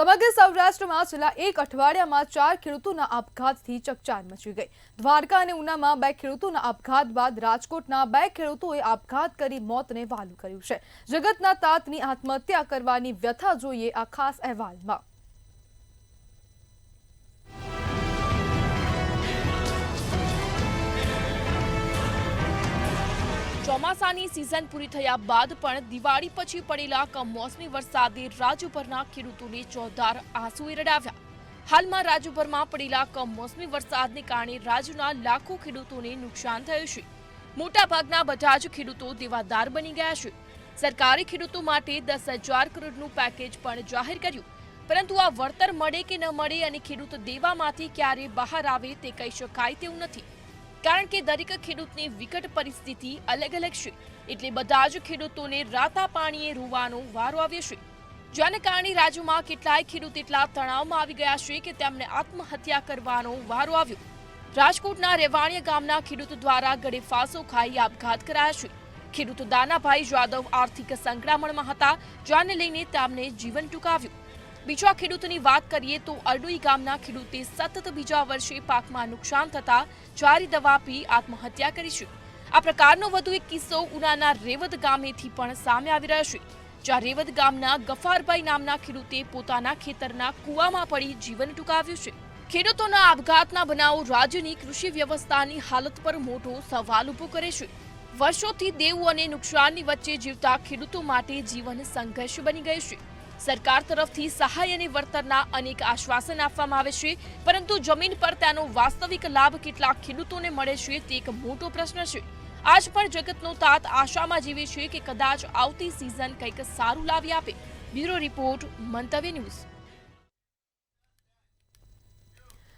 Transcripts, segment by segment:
સમગ્ર સૌરાષ્ટ્રમાં છેલ્લા એક અઠવાડિયામાં 4 ખેડૂતોના આપઘાતથી ચકચાર મચી ગઈ। દ્વારકા અને ઉનામાં 2 ખેડૂતોના આપઘાત બાદ રાજકોટના 2 ખેડૂતોએ આપઘાત કરી મોતને વહાલું કર્યું છે। જગતના તાતની આત્મહત્યા કરવાની વ્યથા જોઈએ આ ખાસ અહેવાલમાં। ચોમાસાની સીઝન પૂરી થયા બાદ પણ દિવાળી પછી પડેલા કમોસમી વરસાદે રાજ્યભરના ખેડૂતોને ચોધાર આંસુએ રડાવ્યા। હાલમાં રાજ્યભરમાં પડેલા કમોસમી વરસાદને કારણે રાજ્યના લાખો ખેડૂતોને નુકસાન થયું છે। મોટાભાગના બધા જ ખેડૂતો દેવાદાર બની ગયા છે। સરકારે ખેડૂતો માટે 10,000 કરોડનું પેકેજ પણ જાહેર કર્યું, પરંતુ આ વળતર મળે કે ન મળે અને ખેડૂત દેવામાંથી ક્યારે બહાર આવે તે કહી શકાય તેવું નથી, કારણ કે દરેક ખેડૂતની વિકટ પરિસ્થિતિ અલગ અલગ છે। એટલે બધા જ ખેડૂતોને રાતા પાણીએ રોવાનો વારો આવ્યો છે, જેને કારણે રાજ્યમાં કેટલાય ખેડૂત એટલા તણાવમાં આવી ગયા છે કે તેમને આત્મહત્યા કરવાનો વારો આવ્યો। રાજકોટના રેવાણીયા ગામના ખેડૂત દ્વારા ગળે ફાંસો ખાઈ આપઘાત કરાયા છે। ખેડૂત દાનાભાઈ જાદવ આર્થિક સંકળામણમાં હતા, જેને લઈને તેમને જીવન ટૂંકાવ્યું। બીજા ખેડૂતની વાત કરીએ તો અરડોઈ ગામના ખેડૂતે સતત બીજા વર્ષે પાકમાં નુકસાન થતા જારી દવા પી આત્મહત્યા કરી છે। આ પ્રકારનો વધુ એક કિસ્સો ઉનાના રેવદ ગામેથી પણ સામે આવી રહ્યો છે, જ્યાં રેવદ ગામના ગફારભાઈ નામના ખેડૂતે પોતાના ખેતરના કૂવામાં પડી જીવન ટૂંકાવ્યું છે। ખેડૂતોના આપઘાતના બનાવો રાજ્યની કૃષિ વ્યવસ્થાની હાલત પર મોટો સવાલ ઊભો કરે છે। વર્ષોથી દેવું અને નુકસાનની વચ્ચે જીવતા ખેડૂતો માટે જીવન સંઘર્ષ બની ગયું છે। સરકાર તરફથી સહાય અને વળતરના અનેક આશ્વાસન આપવામાં આવે છે, પરંતુ જમીન પર તેનો વાસ્તવિક લાભ કેટલા ખેડૂતોને મળે છે તે એક મોટો પ્રશ્ન છે। આજ પણ જગતનો તાત આશામાં જીવે છે કે કદાચ આવતી સિઝન કંઈક સારું લાવી આપે। બ્યુરો રિપોર્ટ, મંતવ્ય ન્યૂઝ।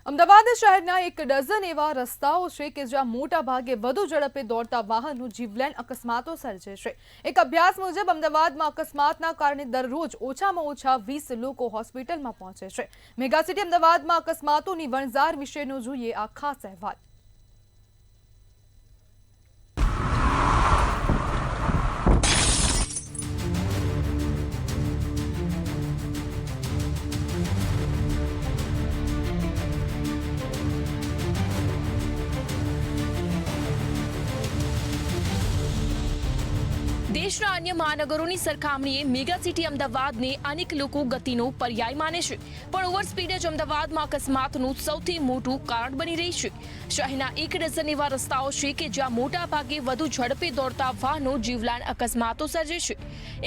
અમદાવાદ શહેરના 1 ડઝન એવા રસ્તાઓ છે કે જ્યાં મોટા ભાગે વધુ ઝડપે દોડતા વાહનો જીવલેણ અકસ્માતો સર્જે છે। એક અભ્યાસ મુજબ અમદાવાદમાં અકસ્માતના કારણે દરરોજ ઓછામાં ઓછા 20 લોકો હોસ્પિટલમાં પહોંચે છે। મેગાસિટી અમદાવાદમાં અકસ્માતોની વણઝાર વિશેનો જોઈએ આ ખાસ અહેવાલ। દેશના અન્ય મહાનગરોની સરખામણીએ મેગા સિટી અમદાવાદને અનેક લોકો ગતિનો પર્યાય માને છે, પણ ઓવર સ્પીડ જ અમદાવાદમાં અકસ્માતનું સૌથી મોટું કારણ બની રહી છે। શહેરના 1 ડઝન એવા રસ્તાઓ છે કે જ્યાં મોટા ભાગે વધુ ઝડપે દોડતા વાહનો જીવલેણ અકસ્માતો સર્જે છે।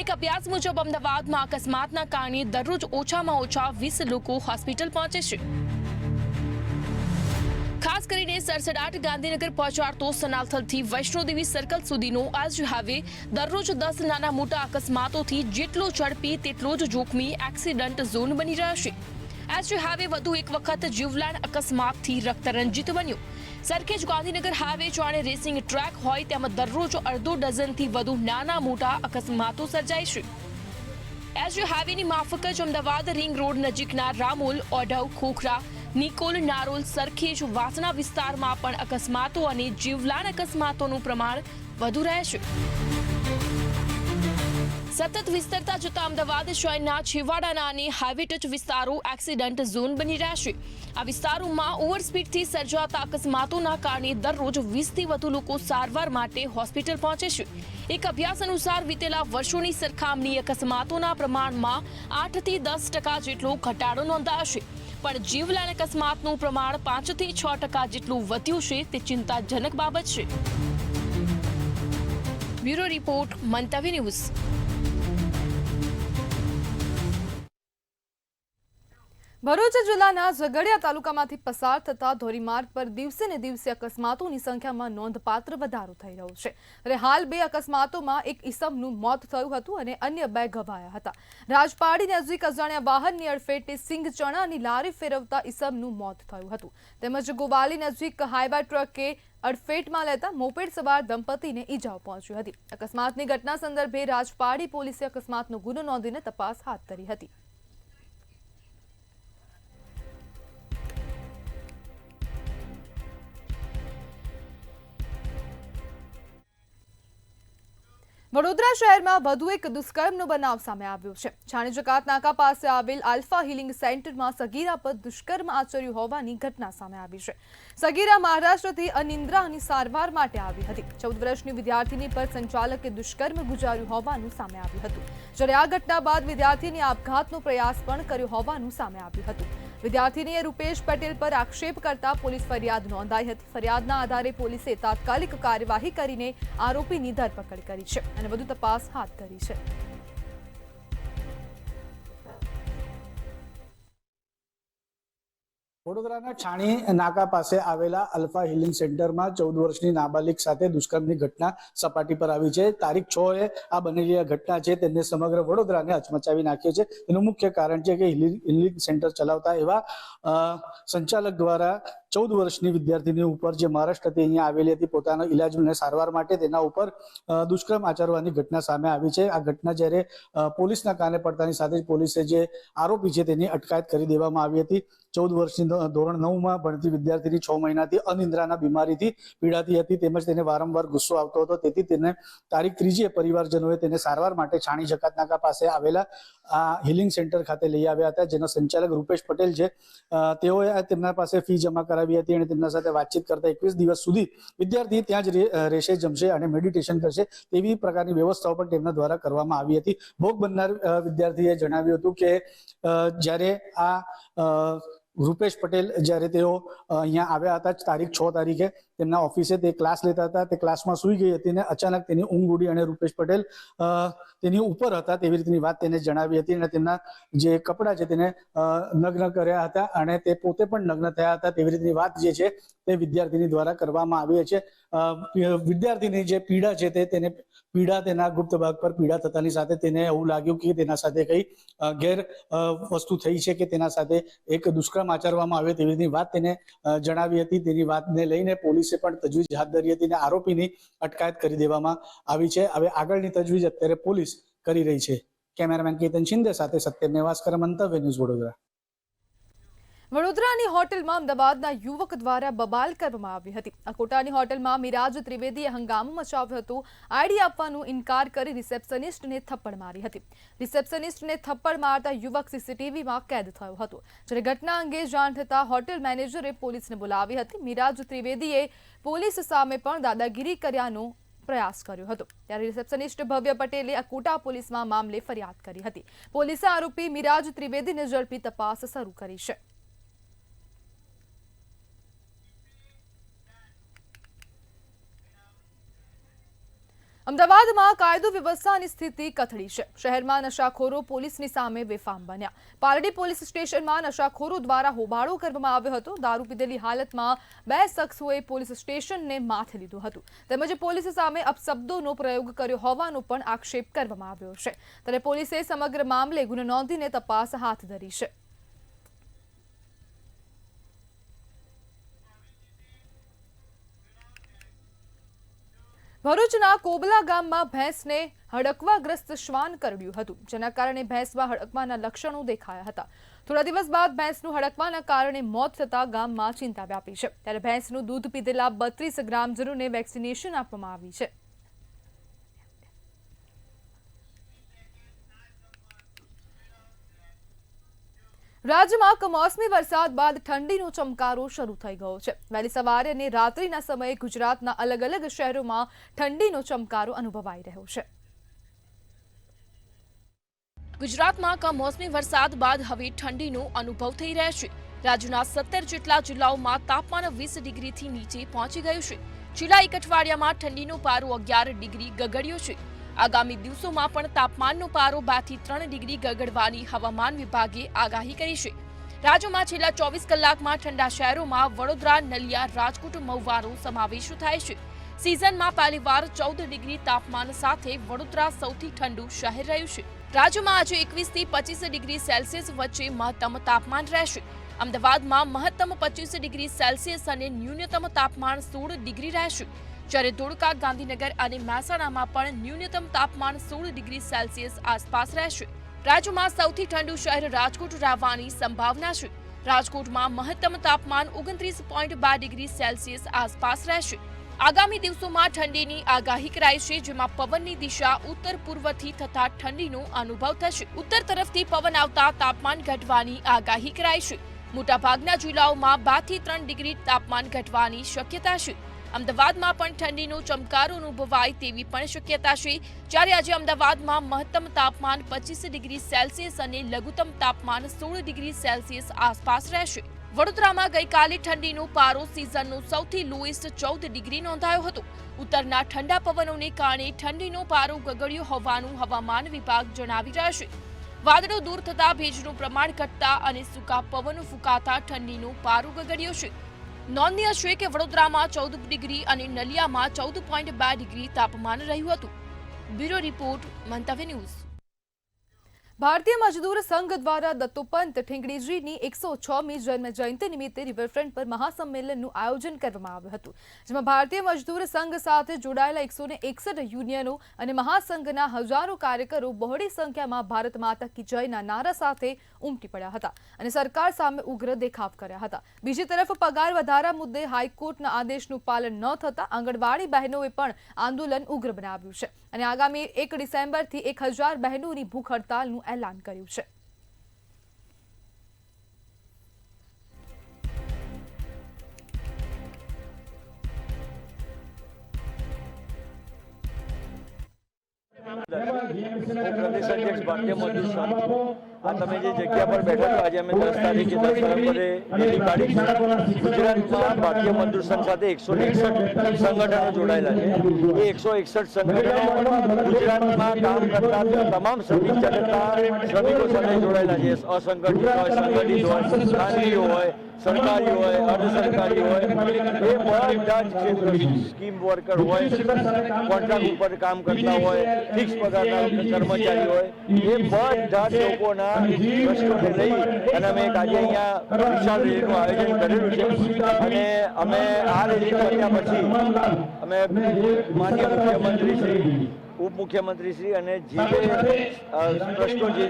એક અભ્યાસ મુજબ અમદાવાદમાં અકસ્માતના કારણે દરરોજ ઓછામાં ઓછા 20 લોકો હોસ્પિટલ પહોંચે છે। ખાસ કરીને સરસડાટ ગાંધીનગર પહોંચાડતો સનાથલથી વૈષ્ણોદેવી સર્કલ સુધીનો આજ હાઈવે દરરોજ 10 નાના મોટા અકસ્માતોથી જેટલો ઝડપી તેટલો જ જોખમી એક્સિડન્ટ ઝોન બની રહ્યો છે। આજ હાઈવે વધુ એક વખત જીવલેણ અકસ્માતથી રક્તરંજિત બન્યો। સરખેજ ગાંધીનગર હાઈવે જાણે રેસિંગ ટ્રેક હોય તેમ દરરોજ અડધો ડઝનથી વધુ નાના મોટા અકસ્માતો સર્જાય છે। એજ હાઈવેની માફક જ અમદાવાદ રિંગ રોડ નજીકના રામોલ, ઓઢવ, ખોખરા, નિકોલ, નારોલ, સરખેજ, વાસણા વિસ્તારમાં પણ અકસ્માતો અને જીવલેણ અકસ્માતોનું પ્રમાણ વધુ રહે છે। સતત વિસ્તરતા જતા અમદાવાદ શહેરના છેવાડાના અને હાઈવે ટચ વિસ્તારો એક્સિડન્ટ ઝોન બની રહ્યા છે। આ વિસ્તારોમાં ઓવરસ્પીડથી સર્જાતા અકસ્માતોના કારણે દરરોજ 20થી વધુ લોકો સારવાર માટે હોસ્પિટલ પહોંચે છે। એક અભ્યાસ અનુસાર વિતેલા વર્ષોની સરખામણી અકસ્માતોના પ્રમાણમાં 8 થી 10% જેટલો ઘટાડો નોંધાયો છે, પણ જીવલેણ અકસ્માતનું પ્રમાણ 5 થી 6% જેટલું વધ્યું છે તે ચિંતાજનક બાબત છે। બ્યુરો રિપોર્ટ, મંતવ્ય ન્યૂઝ। ભરૂચ જિલ્લાના ઝઘડિયા તાલુકામાંથી પસાર થતા ધોરીમાર્ગ પર દિવસે ને દિવસે અકસ્માતોની સંખ્યામાં નોંધપાત્ર વધારો થઈ રહ્યો છે। ત્યારે હાલ 2 અકસ્માતોમાં એક ઈસમનું મોત થયું હતું અને અન્ય 2 ઘવાયા હતા। રાજપાડી નજીક અજાણ્યા વાહનની અડફેટે સિંગ ચણાની લારી ફેરવતા ઈસમનું મોત થયું હતું, તેમજ ગોવાલી નજીક હાઈવા ટ્રકે અડફેટમાં લેતા મોપેડ સવાર દંપતીને ઈજાઓ પહોંચી હતી। અકસ્માતની ઘટના સંદર્ભે રાજપાડી પોલીસે અકસ્માતનો ગુનો નોંધીને તપાસ હાથ ધરી હતી। વડોદરા શહેરમાં વધુ એક દુષ્કર્મનો બનાવ સામે આવ્યો છે. છાણી જકાત નાકા પાસે આવેલ આલ્ફા હિલિંગ સેન્ટરમાં સગીરા પર દુષ્કર્મ આચર્યું હોવાની ઘટના સામે આવી છે. સગીરા મહારાષ્ટ્રથી અનિદ્રાની સારવાર માટે આવી હતી. 14 વર્ષની વિદ્યાર્થીની પર સંચાલકે દુષ્કર્મ ગુજાર્યું હોવાનું સામે આવ્યું હતું. જ્યારે આ ઘટના બાદ વિદ્યાર્થીની આપઘાતનો પ્રયાસ પણ કર્યો હોવાનું સામે આવ્યું હતું. વિદ્યાર્થીનીએ રૂપેશ પટેલ પર આક્ષેપ કરતા પોલીસ ફરિયાદ નોંધાઈ હતી. ફરિયાદના આધારે પોલીસે તાત્કાલિક કાર્યવાહી કરીને આરોપીની ધરપકડ કરી છે અને વધુ તપાસ હાથ ધરી છે. વડોદરાના છાણી નાકા પાસે આવેલા અલ્ફા હિલિંગ સેન્ટરમાં 14 વર્ષની નાબાલિગ સાથે દુષ્કર્મની ઘટના સપાટી પર આવી છે. તારીખ 6 આ બનેલી આ ઘટના છે તેને સમગ્ર વડોદરાને હચમચાવી નાખ્યો છે. એનું મુખ્ય કારણ છે કે હિલિંગ સેન્ટર ચલાવતા એવા સંચાલક દ્વારા 14 વર્ષની વિદ્યાર્થીની ઉપર જે મહારાષ્ટ્રથી અહીંયા આવેલી હતી પોતાના ઇલાજ અને સારવાર માટે તેના ઉપર દુષ્કર્મ આચરવાની ઘટના સામે આવી છે. આ ઘટના જ્યારે પોલીસના કાને પડતાની સાથે જ પોલીસે જે આરોપી છે તેની અટકાયત કરી દેવામાં આવી હતી. 14 વર્ષની ધોરણ 9માં ભણતી વિદ્યાર્થીની 6 મહિનાથી અનિદ્રાના બીમારીથી પીડાતી હતી તેમજ તેને વારંવાર ગુસ્સો આવતો હતો. તેથી તેને તારીખ 3 પરિવારજનોએ તેને સારવાર માટે છાણી જકાત નાકા પાસે આવેલા આ હિલિંગ સેન્ટર ખાતે લઈ આવ્યા હતા. જેના સંચાલક રૂપેશ પટેલ છે તેઓએ તેમના પાસે ફી જમા કરાવી હતી અને તેમના સાથે વાતચીત કરતા 21 દિવસ સુધી વિદ્યાર્થી ત્યાં જ રહેશે, જમશે અને મેડિટેશન કરશે તેવી પ્રકારની વ્યવસ્થાઓ પણ તેમના દ્વારા કરવામાં આવી હતી. ભોગ બનનાર વિદ્યાર્થીએ જણાવ્યું હતું કે જ્યારે આ રૂપેશ પટેલ જ્યારે તેઓ અહીંયા આવ્યા હતા તારીખ 6 તારીખે તેમના ઓફિસે તે ક્લાસ લેતા હતા. તે ક્લાસમાં સૂઈ ગઈ હતી અને અચાનક તેની ઊંઘ ઉડી અને રૂપેશ પટેલ તેની ઉપર હતા તેવી રીતની વાત તેને જણાવી હતી અને તેમના જે કપડાં છે તેને નગ્ન કર્યા હતા અને તે પોતે પણ નગ્ન થયા હતા તેવી રીતની વાત જે છે તે વિદ્યાર્થીની દ્વારા કરવામાં આવી છે. વિદ્યાર્થીની જે પીડા છે તેને પીડા તેના ગુપ્ત ભાગ પર પીડા થતાની સાથે તેને એવું લાગ્યું કે તેના સાથે કઈ ગેર વસ્તુ થઈ છે કે તેના સાથે એક દુષ્કર્મ આચરવામાં આવ્યો તેવી વાત તેને જણાવી હતી. તેની વાતને લઈને પોલીસે પણ તજવીજ હાથ ધરી હતી અને આરોપીની અટકાયત કરી દેવામાં આવી છે. હવે આગળની તજવીજ અત્યારે પોલીસ કરી રહી છે. કેમેરામેન કેતન શિંદે સાથે સત્યમ નેવાસ્કર, મંતવ્ય ન્યૂઝ વડોદરા. વડોદરાની હોટલમાં અમદાવાદના યુવક દ્વારા બબાલ કરવામાં આવી હતી. અકોટાની હોટલમાં મિરાજ ત્રિવેદીએ હંગામો મચાવ્યો હતો. આઈડી આપવાનો ઇનકાર કરી રિસેપ્શનિસ્ટને થપ્પડ મારી હતી. રિસેપ્શનિસ્ટને થપ્પડ મારતા યુવક સીસીટીવીમાં કેદ થયો હતો. જ્યારે ઘટના અંગે જાણ થતાં હોટેલ મેનેજરે પોલીસને બોલાવી હતી. મિરાજ ત્રિવેદીએ પોલીસ સામે પણ દાદાગીરી કર્યાનો પ્રયાસ કર્યો હતો. ત્યારે રિસેપ્શનિસ્ટ ભવ્ય પટેલે અકોટા પોલીસમાં મામલે ફરિયાદ કરી હતી. પોલીસે આરોપી મિરાજ ત્રિવેદીને ઝડપી તપાસ શરૂ કરી છે. અમદાવાદમાં કાયદો વ્યવસ્થાની સ્થિતિ કથળી છે. શહેરમાં નશાખોરો પોલીસની સામે બેફામ બન્યા. પાલડી પોલીસ સ્ટેશનમાં નશાખોરો દ્વારા હોબાળો કરવામાં આવ્યો હતો. દારૂ પીધેલી હાલતમાં 2 શખ્સોએ પોલીસ સ્ટેશનને માથે લીધું હતું. તેમજ પોલીસ સામે અપશબ્દોનો પ્રયોગ કર્યો હોવાનો પણ આક્ષેપ કરવામાં આવ્યો છે. ત્યારે પોલીસે સમગ્ર મામલે ગુનો નોંધીને તપાસ હાથ ધરી છે. ભરૂચના કોબલા ગામમાં ભેંસને હડકવાગ્રસ્ત શ્વાન કરડ્યું હતું. જેના કારણે ભેંસમાં હડકવાના લક્ષણો દેખાયા હતા. થોડા દિવસ બાદ ભેંસનું હડકવાના કારણે મોત થતાં ગામમાં ચિંતા વ્યાપી છે. ત્યારે ભેંસનું દૂધ પીધેલા 32 ગ્રામજનોને વેક્સિનેશન આપવામાં આવી છે. રાજ્યમાં કમોસમી વરસાદ બાદ ઠંડીનો ચમકારો શરૂ થઈ ગયો છે. વહેલી સવારે અને રાત્રિના સમયે ગુજરાતના અલગ અલગ શહેરોમાં ઠંડીનો ચમકારો અનુભવાઈ રહ્યો છે. ગુજરાતમાં કમોસમી વરસાદ બાદ હવે ઠંડીનો અનુભવ થઈ રહ્યો છે. રાજ્યના 17 જેટલા જિલ્લાઓમાં તાપમાન 20 ડિગ્રીથી નીચે પહોંચી ગયું છે. છેલ્લા એક અઠવાડિયામાં ઠંડીનો પારો 11 ડિગ્રી ગગડ્યો છે. આગામી દિવસોમાં પણ તાપમાનનો પારો 2 થી 3 ડિગ્રી ગગડવાની હવામાન વિભાગે આગાહી કરી છે. રાજ્યમાં છેલ્લા 24 કલાકમાં ઠંડા શહેરોમાં વડોદરા, નલિયા, રાજકોટ, મહુવાનો સમાવેશ થાય છે. સિઝનમાં પહેલીવાર 14 ડિગ્રી તાપમાન સાથે વડોદરા સૌથી ઠંડુ શહેર રહ્યું છે. રાજ્યમાં આજે 21 થી 25 ડિગ્રી સેલ્સિયસ વચ્ચે મહત્તમ તાપમાન રહેશે. અમદાવાદમાં મહત્તમ 25 ડિગ્રી સેલ્સિયસ અને ન્યૂનતમ તાપમાન 16 ડિગ્રી રહેશે. જ્યારે ધોળકા, ગાંધીનગર અને મહેસાણામાં પણ ન્યૂનતમ તાપમાન 16 ડિગ્રી સેલ્સિયસ આસપાસ રહેશે. રાજ્યમાં સૌથી ઠંડુ શહેર રાજકોટ રહેવાની સંભાવના છે. રાજકોટમાં મહત્તમ તાપમાન 29.2 ડિગ્રી સેલ્સિયસ આસપાસ રહેશે. આગામી દિવસોમાં ઠંડીની આગાહી કરાઈ છે, જેમાં પવનની દિશા ઉત્તર પૂર્વથી થતા ઠંડીનો અનુભવ થશે. ઉત્તર તરફથી પવન આવતા તાપમાન ઘટવાની આગાહી કરાઈ છે. મોટાભાગના જિલ્લાઓમાં 2 થી 3 ડિગ્રી તાપમાન ઘટવાની શક્યતા છે. અમદાવાદમાં પણ ઠંડીનો ચમકારો અનુભવાય તેવી પણ શક્યતા છે. જ્યારે આજે અમદાવાદમાં મહત્તમ તાપમાન 25 ડિગ્રી સેલ્સિયસ અને લઘુત્તમ તાપમાન 16 ડિગ્રી સેલ્સિયસ આસપાસ રહેશે. વડોદરામાં ગઈકાલે ઠંડીનો પારો સિઝનનો સૌથી લોએસ્ટ 14 ડિગ્રી નોંધાયો હતો. ઉત્તરના ઠંડા પવનોને કારણે ઠંડીનો પારો ગગડ્યો હોવાનું હવામાન વિભાગ જણાવી રહ્યું છે. વાદળો દૂર થતા ભેજનું પ્રમાણ ઘટતા અને સૂકા પવનો ફૂંકાતા ઠંડીનો પારો ગગડ્યો છે. નોંધનીય છે કે વડોદરામાં 14 ડિગ્રી અને નલિયામાં 14.2 ડિગ્રી તાપમાન રહ્યું હતું. બ્યુરો રિપોર્ટ, મંતવ્ય ન્યૂઝ. ભારતીય મજદૂર સંઘ દ્વારા દત્તોપંત ઠેંગડીજીની 106મી જન્મ જયંતિ નિમિત્તે રિવરફ્રન્ટ પર મહાસંમેલનનું આયોજન કરવામાં આવ્યું હતું, જેમાં ભારતીય મજદૂર સંઘ સાથે જોડાયેલા 161 યુનિયનો અને મહાસંઘના હજારો કાર્યકરો બહોળી સંખ્યામાં ભારત માતા કી જયના નારા સાથે ઉમટી પડ્યા હતા અને સરકાર સામે ઉગ્ર દેખાવ કર્યા હતા. બીજી તરફ પગાર વધારા મુદ્દે હાઈકોર્ટના આદેશનું પાલન ન થતા આંગણવાડી બહેનોએ પણ આંદોલન ઉગ્ર બનાવ્યું છે અને આગામી 1 ડિસેમ્બરથી 1000 બહેનોની ભૂખ હડતાલનું એલાન કર્યું છે. પ્રદેશ અધ્યક્ષ ભારતીય મજદૂર સંઘ આ તમે જે જગ્યા પર બેઠા છો, આજે અમે 10 તારીખે 10 નવેમ્બરે રેલી કાઢી છે. ગુજરાતમાં ભારતીય મજદૂર સંઘ સાથે 161 સંગઠનો જોડાયેલા છે. એ 161 સંગઠનો ગુજરાતમાં કામ કરતા તમામ શ્રમિક જનતા શ્રમિકો સાથે જોડાયેલા છે. અસંગઠિત હોય, સંગઠિત હોય, ખાનગી હોય, સરકારી હોય, અર્ધ સરકારી હોય, એ બધા જ ક્ષેત્ર, સ્કીમ વર્કર હોય, કોન્ટ્રાક્ટ ઉપર કામ કરતા હોય, ફિક્સ પગારના કર્મચારી હોય, એ બધા જ લોકોના પ્રશ્નોને લઈ અને અમે આજે અહીંયા વિશાળ રેલીનું આયોજન કરેલું છે. અને અમે આ રેલી કર્યા પછી અમે માનનીય મુખ્યમંત્રી શ્રી, ઉપમુખ્યમંત્રી શ્રી અને જે પ્રશ્નો જે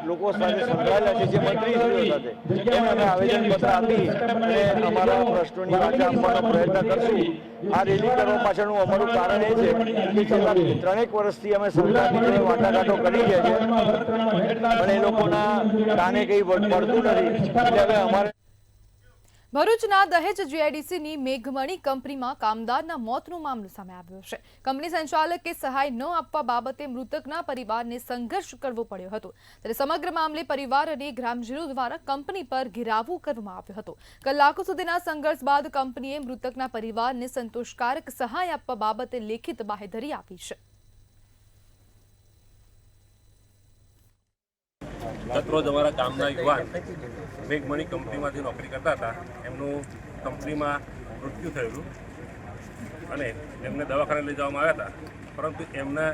લોકો સાથે સંકળાયેલા છે, જે મંત્રીશ્રીઓ સાથે, એમ અમે આવેદનપત્ર આપી અને અમારા પ્રશ્નોની વાચા આપવાનો પ્રયત્ન કરશું. આ રેલી કરવા પાછળનું અમારું કારણ એ છે કે છેલ્લા 3 વર્ષથી અમે સરકારની જોડે વાટાઘાટો કરી રહ્યા છે, પણ એ લોકોના કાને કંઈ પડતું નથી. એટલે હવે અમારે ભરૂચના દહેજ જીઆઈડીસીની મેઘમણી કંપનીમાં કામદારના મોતનો મામલો સામે આવ્યો છે. કંપની સંચાલકે સહાય ન આપવા બાબતે મૃતકના પરિવારને સંઘર્ષ કરવો પડ્યો હતો. ત્યારે સમગ્ર મામલે પરિવાર અને ગ્રામજનો દ્વારા કંપની પર ઘેરાવો કરવામાં આવ્યો હતો. કલાકો સુધીના સંઘર્ષ બાદ કંપનીએ મૃતકના પરિવારને સંતોષકારક સહાય આપવા બાબતે લેખિત બાહેધરી આપી છે. ગતરોજ અમારા ગામના યુવાન મેઘમણી કંપનીમાંથી નોકરી કરતા હતા. એમનું કંપનીમાં મૃત્યુ થયેલું અને એમને દવાખાને લઈ જવામાં આવ્યા હતા, પરંતુ એમના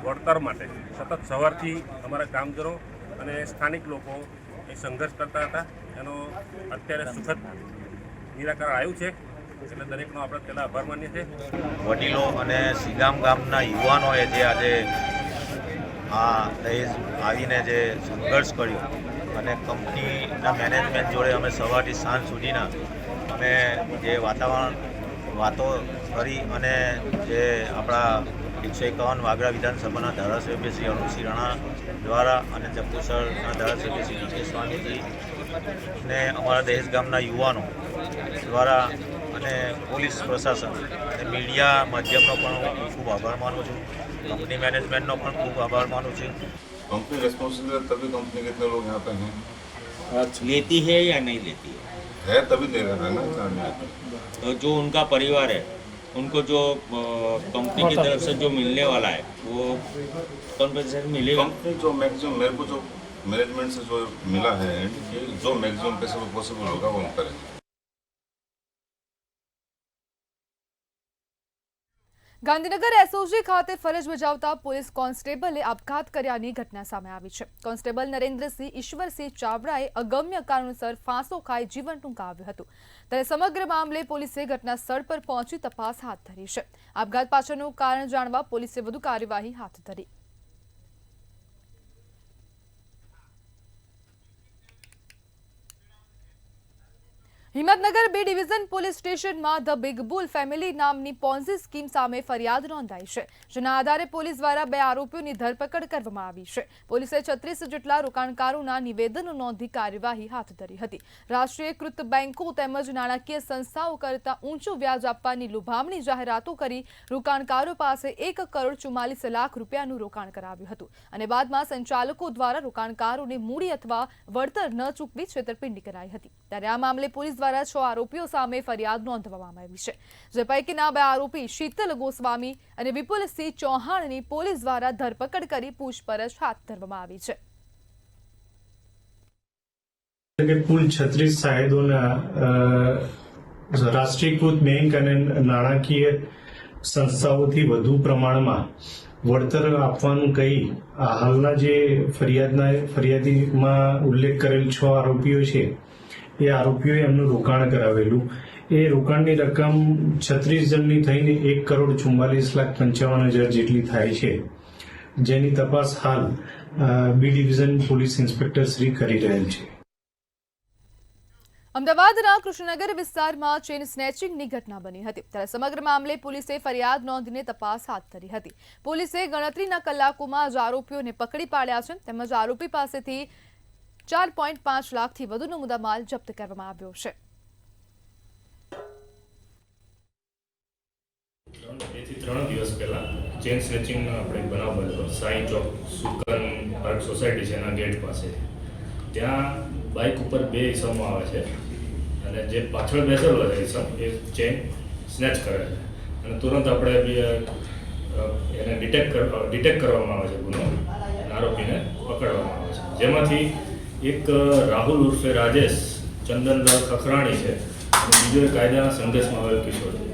વળતર માટે સતત સવારથી અમારા ગામજનો અને સ્થાનિક લોકો એ સંઘર્ષ કરતા હતા. એનો અત્યારે સુખદ નિરાકરણ આવ્યું છે, એટલે દરેકનો આપણે પહેલાં આભાર માનીએ છીએ. વડીલો અને સિગામ ગામના યુવાનોએ જે આજે આ દહેજ આવીને જે સંઘર્ષ કર્યો અને કંપનીના મેનેજમેન્ટ જોડે અમે સવારથી સાંજ સુધીના અમે જે વાતો કરી અને જે આપણા 151 વાગરા વિધાનસભાના ધારાસભ્ય શ્રી અરુણસિંહ રાણા દ્વારા અને જંબુસરના ધારાસભ્ય શ્રી ડી કે સ્વામીજી ને અમારા દહેજ ગામના યુવાનો દ્વારા અને પોલીસ પ્રશાસન અને મીડિયા માધ્યમનો પણ હું ખૂબ આભાર માનું છું. कंपनी मैनेजमेंट नो पण खूब आभार मानूं छूं. कंपनी रिस्पॉन्सिबल है तभी कंपनी कितने लोग यहाँ पे हैं. लेती है या नहीं लेती है तभी दे रहा है ना. तो जो उनका परिवार है उनको जो कंपनी की तरफ से जो मिलने वाला है वो कॉम्पेंसेशन मिलेगा. कंपनी जो मैक्सिमम मेरे को जो मैनेजमेंट से जो मिला है जो मैक्सिमम पैसे पॉसिबल होगा वो करें. ગાંધીનગર એસઓજી ખાતે ફરજ બજાવતા પોલીસ કોન્સ્ટેબલે આપઘાત કર્યાની ઘટના સામે આવી છે. કોન્સ્ટેબલ નરેન્દ્રસિંહ ઈશ્વરસિંહ ચાવડાએ અગમ્ય કારણોસર ફાંસો ખાઈ જીવન ટૂંકાવ્યું હતું. ત્યારે સમગ્ર મામલે પોલીસે ઘટના સ્થળ પર પહોંચી તપાસ હાથ ધરી છે. આપઘાત પાછળનું કારણ જાણવા પોલીસે વધુ કાર્યવાહી હાથ ધરી. હિંમતનગર બી ડિવિઝન પોલીસ સ્ટેશનમાં ધ બિગ બુલ ફેમિલી નામની પોન્ઝી સ્કીમ સામે ફરિયાદ નોંધાઈ છે, જેના આધારે પોલીસ દ્વારા 2 આરોપીઓની ધરપકડ કરવામાં આવી છે. પોલીસે 36 જેટલા રોકાણકારોના નિવેદનો નોંધી કાર્યવાહી હાથ ધરી હતી. રાષ્ટ્રીયકૃત બેંકો તેમજ નાણાકીય સંસ્થાઓ કરતા ઊંચું વ્યાજ આપવાની લુભામણી જાહેરાતો કરી રોકાણકારો પાસે 1,44 લાખ રૂપિયાનું રોકાણ કરાવ્યું હતું અને બાદમાં સંચાલકો દ્વારા રોકાણકારોને મૂડી અથવા વળતર ન ચૂકવી છેતરપિંડી કરાઈ હતી. ત્યારે આ મામલે પોલીસ દ્વારા 6 આરોપીઓ સામે ફરિયાદ નોંધવામાં આવી છે, જે પૈકીના 2 આરોપી શીતલ ગોસ્વામી અને વિપુલસિંહ ચૌહાણની પોલીસ દ્વારા ધરપકડ કરી પૂછપરછ હાથ ધરવામાં આવી છે. કુલ 36 સાહેદોના રાષ્ટ્રીયકૃત બેંક અને નાણાકીય સંસ્થાઓથી વધુ પ્રમાણમાં વળતર આપવાનું કહી હાલના જે ફરિયાદીમાં ઉલ્લેખ કરેલ 6 આરોપીઓ છે એ આરોપીઓએ એમનું રોકાણ કરાવેલું. એ રોકાણની રકમ 36 જણની થઈને 1,44,55,000 જેટલી થાય છે, જેની તપાસ હાલ B division police inspector Shri કરી રહેલ છે. અમદાવાદના કૃષ્ણનગર વિસ્તારમાં ચેઇન સ્નેચિંગની ઘટના બની હતી, ત્યારે સમગ્ર મામલે પોલીસે ફરિયાદ નોંધીને તપાસ હાથ ધરી હતી. પોલીસે ગણતરીના કલાકોમાં જ આરોપીઓને પકડી પાડ્યા છે, તેમજ આરોપી પાસેથી 4.5 લાખથી વધુનો મુદ્દામાલ જપ્ત કરવામાં આવ્યો છે. 2 થી 3 દિવસ પહેલા ચેઇન સ્નેચિંગનો આપણે બનાવ બન્યો સાઈ ચોક સુકન પાર્ક સોસાયટી છે એના ગેટ પાસે. ત્યાં બાઇક ઉપર 2 ઈસમો આવે છે અને જે પાછળ બેસેલો છે ઈસમ એ ચેઇન સ્નેચ કરે છે અને તુરંત આપણે એને ડિટેક્ટ કરવામાં આવે છે ગુનો અને આરોપીને પકડવામાં આવે છે, જેમાંથી એક રાહુલ ઉર્ફે રાજેશ ચંદનલાલ ખખરાણી છે અને બીજો એક કાયદાના સંઘર્ષમાં આવેલ કિશોર છે.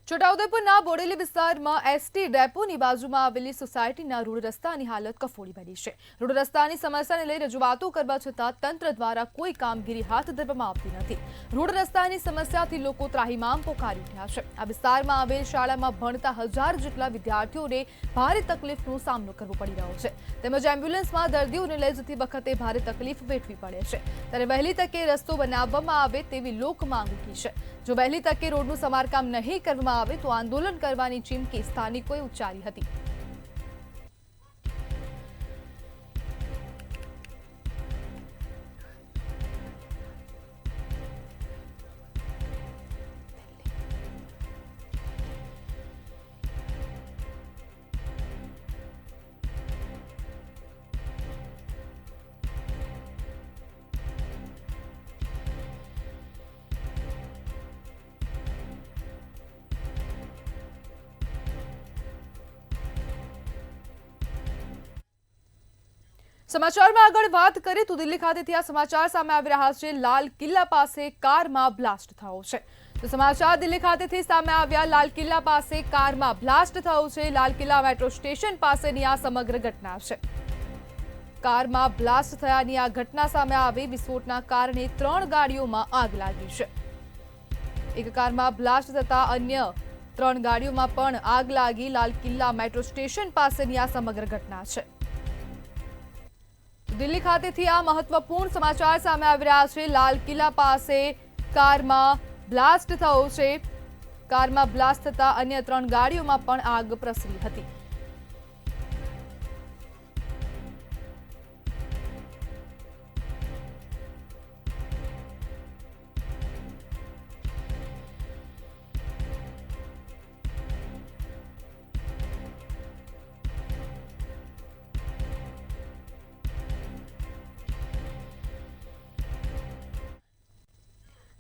છોટાઉદેપુરના બોડેલી વિસ્તારમાં એસટી ડેપોની બાજુમાં આવેલી સોસાયટીના રોડ રસ્તાની હાલત કફોડી બની છે. રોડ રસ્તાની સમસ્યાને લઈ રજૂઆતો કરવા છતાં તંત્ર દ્વારા કોઈ કામગીરી હાથ ધરવામાં આવતી નથી. રોડ રસ્તાની સમસ્યાથી લોકો ત્રાહિમામ પોકારી ઉઠ્યા છે. આ વિસ્તારમાં આવેલ શાળામાં ભણતા 1000 જેટલા વિદ્યાર્થીઓને ભારે તકલીફનો સામનો કરવો પડી રહ્યો છે, તેમજ એમ્બ્યુલન્સમાં દર્દીઓને લઈ જતી વખતે ભારે તકલીફ વેઠવી પડે છે. ત્યારે વહેલી તકે રસ્તો બનાવવામાં આવે તેવી લોક માંગ ઉઠી છે. જો વહેલી તકે રોડનું સમારકામ નહીં કરવામાં આવે તો આંદોલન કરવાની ચીમકી સ્થાનિકોએ ઉચ્ચારી હતી. સમાચારમાં આગળ વાત કરીએ તો દિલ્હી ખાતેથી આ સમાચાર સામે આવી રહ્યા છે. લાલ કિલ્લા પાસે કારમાં બ્લાસ્ટ થયો છે. તો સમાચાર દિલ્હી ખાતેથી સામે આવ્યા. લાલ કિલ્લા પાસે કારમાં બ્લાસ્ટ થયો છે. લાલ કિલ્લા મેટ્રો સ્ટેશન પાસેની આ સમગ્ર ઘટના છે. કારમાં બ્લાસ્ટ થયાની આ ઘટના સામે આવી. વિસ્ફોટના કારણે 3 ગાડીઓમાં આગ લાગી છે. એક કારમાં બ્લાસ્ટ થતા અન્ય 3 ગાડીઓમાં પણ આગ લાગી. લાલ કિલ્લા મેટ્રો સ્ટેશન પાસેની આ સમગ્ર ઘટના છે. દિલ્હી ખાતેથી આ મહત્વપૂર્ણ સમાચાર સામે આવી રહ્યા છે. લાલ કિલ્લા પાસે કારમાં બ્લાસ્ટ થયો છે. કારમાં બ્લાસ્ટ થતા અન્ય 3 ગાડીઓમાં પણ આગ પ્રસરી હતી.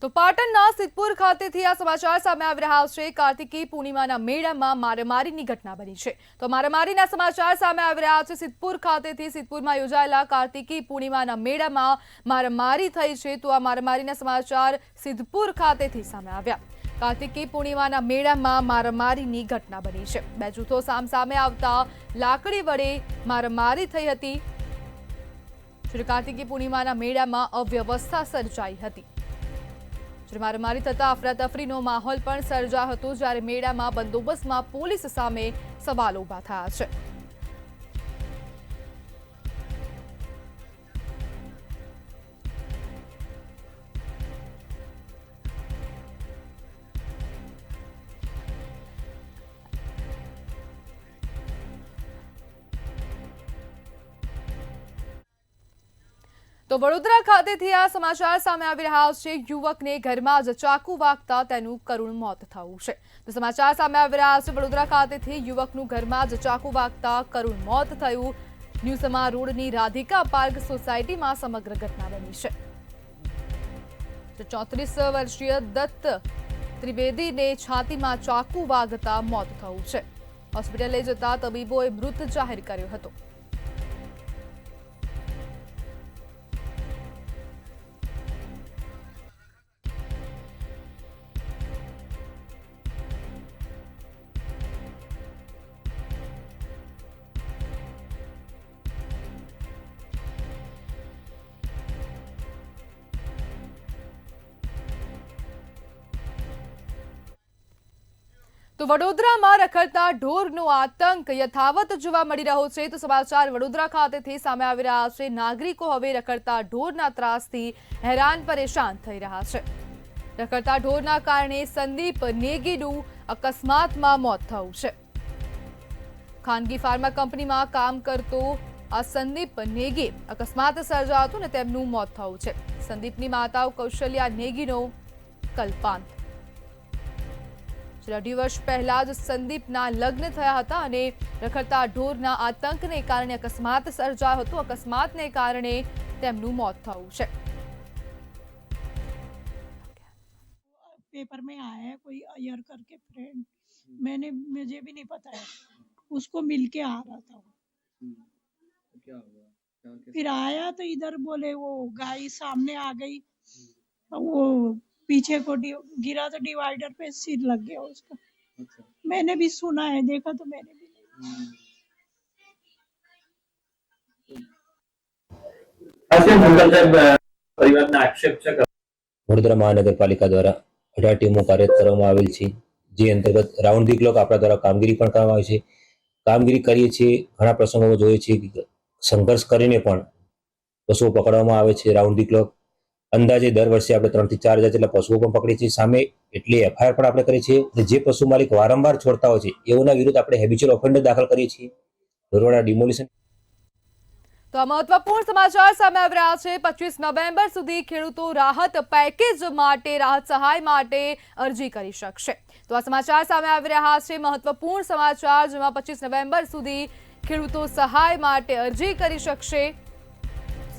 તો પાટણના સિદ્ધપુર ખાતેથી આ સમાચાર સામે આવી રહ્યા છે. કાર્તિકી પૂર્ણિમાના મેળામાં મારામારીની ઘટના બની છે. તો મારામારીના સમાચાર સામે આવી રહ્યા છે. સિદ્ધપુર ખાતેથી સિદ્ધપુરમાં યોજાયેલા કાર્તિકી પૂર્ણિમાના મેળામાં મારામારી થઈ છે. તો આ મારામારીના સમાચાર સિદ્ધપુર ખાતેથી સામે આવ્યા. કાર્તિકી પૂર્ણિમાના મેળામાં મારામારીની ઘટના બની છે. 2 જૂથો સામસામે આવતા લાકડી વડે મારામારી થઈ હતી. શ્રી કાર્તિકી પૂર્ણિમાના મેળામાં અવ્યવસ્થા સર્જાઈ હતી. મારામારી થતા અફરાતફરીનો માહોલ પણ સર્જાયો હતો, જ્યારે મેળામાં બંદોબસ્તમાં પોલીસ સામે સવાલો ઉભા થયા છે. તો વડોદરા ખાતેથી આ સમાચાર સામે આવી રહ્યા છે. યુવકને ઘરમાં જ ચાકુ વાગતા તેનું કરુણ મોત થયું છે. તો સમાચાર સામે આવી રહ્યા છે વડોદરા ખાતેથી યુવકનું ઘરમાં જ ચાકુ વાગતા કરુણ મોત થયું. ન્યૂસમા રોડની રાધિકા પાર્ક સોસાયટીમાં સમગ્ર ઘટના બની છે. 34 વર્ષીય દત્ત ત્રિવેદીને છાતીમાં ચાકુ વાગતા મોત થયું છે. હોસ્પિટલ લઈ જતા તબીબોએ મૃત જાહેર કર્યો હતો. તો વડોદરામાં રખડતા ઢોરનો આતંક યથાવત જોવા મળી રહ્યો છે. તો સમાચાર વડોદરા ખાતેથી સામે આવી રહ્યા છે. નાગરિકો હવે રખડતા ઢોરના ત્રાસથી હેરાન પરેશાન થઈ રહ્યા છે. રખડતા ઢોરના કારણે સંદીપ નેગીનું અકસ્માતમાં મોત થયું છે. ખાનગી ફાર્મા કંપનીમાં કામ કરતો આ સંદીપ નેગી અકસ્માત સર્જાયો હતો અને તેમનું મોત થયું છે. સંદીપની માતા કૌશલ્યા નેગીનો કલ્પાંત. 2 વર્ષ પહેલા જ સંદીપના લગ્ન થયા હતા અને રખડતા ઢોરના આતંકને કારણે અકસ્માત સર્જાયો હતો. અકસ્માતને કારણે તેમનું મોત થયું છે. पेपर में आया है कोई अयर करके फ्रेंड, मुझे भी नहीं पता है, उसको मिलके आ रहा था. क्या हुआ? फिर आया तो इधर बोले वो गाय सामने आ गई, वो पीछे को गिरा तो डिवाइडर पे सिर लग गया उसका. अच्छा. मैंने भी सुना है, देखा तो मैंने भी વડોદરા મહાનગરપાલિકા દ્વારા 18 ટીમો કાર્યરત કરવામાં આવેલ છે. જે અંતર્ગત રાઉન્ડ ધી ક્લોક આપણા દ્વારા કામગીરી પણ કરવામાં આવે છે. કામગીરી કરીએ છીએ. ઘણા પ્રસંગોમાં જોઈએ છીએ કે સંઘર્ષ કરીને પણ પશુઓ પકડવામાં આવે છે. રાઉન્ડ ધી ક્લોક અંદાજે દર વર્ષે આપણે 3 થી 4 હજાર જેટલા પશુઓ પણ પકડીએ છીએ. સામે એટલી એફઆઈઆર પણ આપણે કરીએ છીએ. અને જે પશુ માલિક વારંવાર છોડતા હોય છે એઓના વિરુદ્ધ આપણે હેબિચ્યુઅલ ઓફેન્ડર દાખલ કરીએ છીએ. ઢોરવાડા ડિમોલિશન. તો આ મહત્વપૂર્ણ સમાચાર સામે આવી રહ્યા છે. 25 નવેમ્બર સુધી ખેડૂતો રાહત પેકેજ માટે, રાહત સહાય માટે અરજી કરી શકશે. તો આ સમાચાર સામે આવી રહ્યા છે. મહત્વપૂર્ણ સમાચાર, જેમાં 25 નવેમ્બર સુધી ખેડૂતો સહાય માટે અરજી કરી શકશે.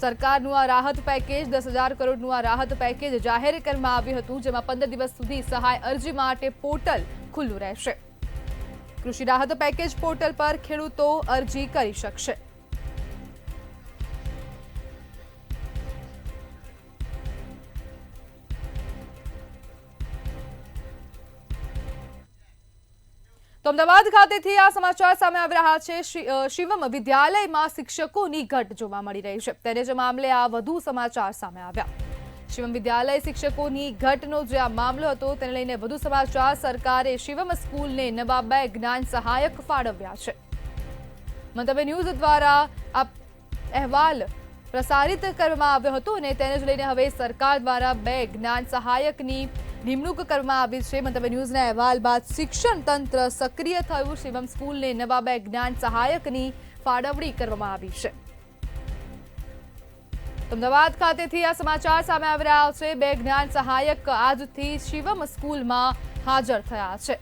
સરકારનું આ રાહત પેકેજ 10,000 કરોડનું આ રાહત પેકેજ જાહેર કરવામાં આવ્યું હતું, જેમાં 15 દિવસ સુધી સહાય અરજી માટે પોર્ટલ ખુલ્લું રહેશે. કૃષિ રાહત પેકેજ પોર્ટલ પર ખેડૂતો અરજી કરી શકશે. તો અમદાવાદ ખાતેથી આ સમાચાર સામે આવી રહ્યા છે. શિવમ વિદ્યાલયમાં શિક્ષકોની ઘટ જોવા મળી રહી છે. ત્યારે જે મામલે આ વધુ સમાચાર સામે આવ્યા. શિવમ વિદ્યાલય શિક્ષકોની ઘટનો જે આ મામલો હતો તેને લઈને વધુ સમાચાર. સરકારે શિવમ સ્કૂલને નવા 2 જ્ઞાન સહાયક ફાળવ્યા છે. મંતવ્ય ન્યૂઝ દ્વારા આ અહેવાલ પ્રસારિત કરવામાં આવ્યો હતો અને તેને જ લઈને હવે સરકાર દ્વારા 2 જ્ઞાન સહાયકની નિમણૂક કરવામાં આવી છે. મંતવ્ય ન્યૂઝના અહેવાલ બાદ શિક્ષણ તંત્ર સક્રિય થયું. શિવમ સ્કૂલને નવા 2 જ્ઞાન સહાયકની ફાળવણી કરવામાં આવી છે. અમદાવાદ ખાતેથી આ સમાચાર સામે આવી રહ્યા છે. 2 જ્ઞાન સહાયક આજથી શિવમ સ્કૂલમાં હાજર થયા છે.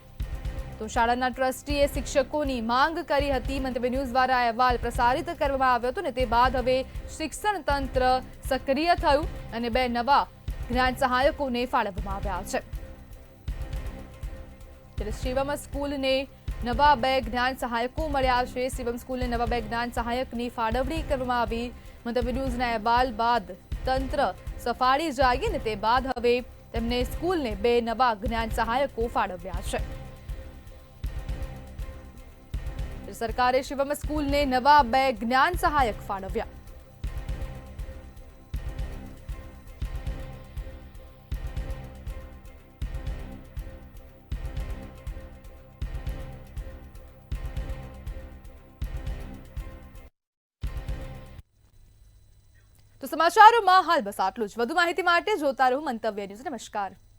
તો શાળાના ટ્રસ્ટીએ શિક્ષકોની માંગ કરી હતી. મંતવ્ય ન્યૂઝ દ્વારા અહેવાલ પ્રસારિત કરવામાં આવ્યો હતો અને તે બાદ હવે શિક્ષણ તંત્ર સક્રિય થયું અને 2 નવા જ્ઞાન સહાયકોને ફાળવવામાં આવ્યા છે. ત્યારે શિવમ સ્કૂલને નવા 2 જ્ઞાન સહાયકો મળ્યા છે. શિવમ સ્કૂલને નવા 2 જ્ઞાન સહાયકની ફાળવણી કરવામાં આવી. મંતવ્ય ન્યૂઝના અહેવાલ બાદ તંત્ર સફાળી જાગી અને તે બાદ હવે તેમને સ્કૂલને 2 નવા જ્ઞાન સહાયકો ફાળવ્યા છે. સરકારે શિવમ સ્કૂલને નવા 2 જ્ઞાન સહાયક ફાળવ્યા. તો સમાચારોમાં હાલ બસ આટલું જ. વધુ માહિતી માટે જોતા રહો મંતવ્ય ન્યૂઝ. નમસ્કાર.